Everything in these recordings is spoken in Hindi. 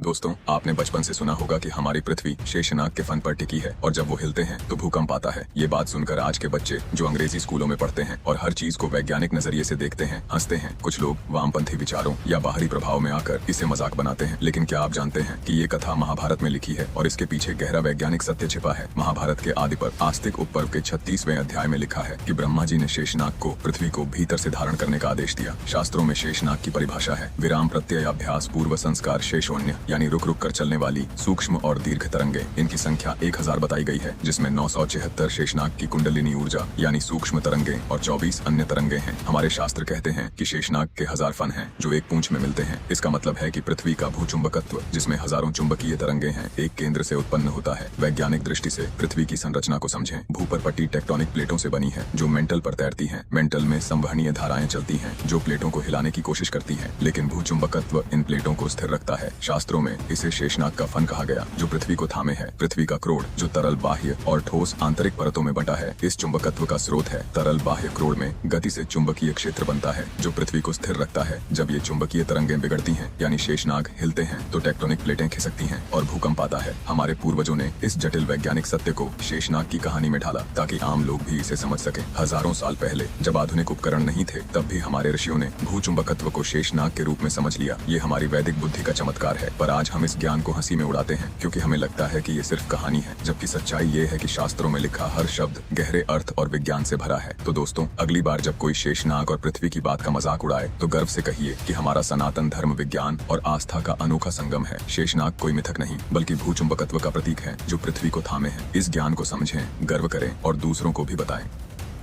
दोस्तों, आपने बचपन से सुना होगा कि हमारी पृथ्वी शेषनाग के फन पर टिकी है और जब वो हिलते हैं तो भूकंप आता है। ये बात सुनकर आज के बच्चे जो अंग्रेजी स्कूलों में पढ़ते हैं और हर चीज को वैज्ञानिक नजरिए से देखते हैं, हंसते हैं। कुछ लोग वामपंथी विचारों या बाहरी प्रभाव में आकर इसे मजाक बनाते हैं। लेकिन क्या आप जानते हैं कि ये कथा महाभारत में लिखी है और इसके पीछे गहरा वैज्ञानिक सत्य छिपा है। महाभारत के आदि पर आस्तिक उपपर्व के 36वें अध्याय में लिखा है कि ब्रह्मा जी ने शेषनाग को पृथ्वी को भीतर से धारण करने का आदेश दिया। शास्त्रों में शेषनाग की परिभाषा है विराम प्रत्यय अभ्यास पूर्व संस्कार शेषोन्य, यानी रुक रुक कर चलने वाली सूक्ष्म और दीर्घ तरंगे। इनकी संख्या 1000 बताई गई है, जिसमें 976 शेषनाग की कुंडलिनी ऊर्जा यानी सूक्ष्म तरंगे और 24 अन्य तरंगे हैं। हमारे शास्त्र कहते हैं कि शेषनाग के 1000 फन हैं जो एक पूंछ में मिलते हैं। इसका मतलब है कि पृथ्वी का भूचुंबकत्व, जिसमें हजारों चुंबकीय तरंगे हैं, एक केंद्र से उत्पन्न होता है। वैज्ञानिक दृष्टि से पृथ्वी की संरचना को समझें। भूपर पट्टी टेक्टोनिक प्लेटों से बनी है जो मेंटल पर तैरती हैं। मेंटल में संवहनीय धाराएं चलती हैं जो प्लेटों को हिलाने की कोशिश करती हैं, लेकिन भूचुंबकत्व इन प्लेटों को स्थिर रखता है। शास्त्रों में इसे शेषनाग का फन कहा गया जो पृथ्वी को थामे है। पृथ्वी का क्रोड़ जो तरल बाह्य और ठोस आंतरिक परतों में बटा है, इस चुंबकत्व का स्रोत है। तरल बाह्य क्रोड़ में गति से चुंबकीय क्षेत्र बनता है जो पृथ्वी को स्थिर रखता है। जब ये चुंबकीय तरंगें बिगड़ती हैं यानी शेषनाग हिलते हैं तो टेक्टोनिक प्लेटें खिसकती हैं और भूकंप आता है। हमारे पूर्वजों ने इस जटिल वैज्ञानिक सत्य को शेषनाग की कहानी में ढाला ताकि आम लोग भी इसे समझ सके। हजारों साल पहले जब आधुनिक उपकरण नहीं थे, तब भी हमारे ऋषियों ने भूचुंबकत्व को शेषनाग के रूप में समझ लिया। ये हमारी वैदिक बुद्धि का चमत्कार है, पर आज हम इस ज्ञान को हंसी में उड़ाते हैं क्योंकि हमें लगता है कि ये सिर्फ कहानी है, जबकि सच्चाई ये है कि शास्त्रों में लिखा हर शब्द गहरे अर्थ और विज्ञान से भरा है। तो दोस्तों, अगली बार जब कोई शेषनाग और पृथ्वी की बात का मजाक उड़ाए तो गर्व से कहिए कि हमारा सनातन धर्म विज्ञान और आस्था का अनोखा संगम है। शेषनाग कोई मिथक नहीं बल्कि भूचुंबकत्व का प्रतीक है जो पृथ्वी को थामे है। इस ज्ञान को समझें, गर्व करें और दूसरों को भी बताएं।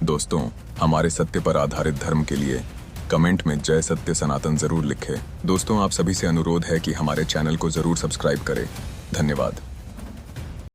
दोस्तों, हमारे सत्य पर आधारित धर्म के लिए कमेंट में जय सत्य सनातन जरूर लिखें। दोस्तों, आप सभी से अनुरोध है कि हमारे चैनल को जरूर सब्सक्राइब करें। धन्यवाद।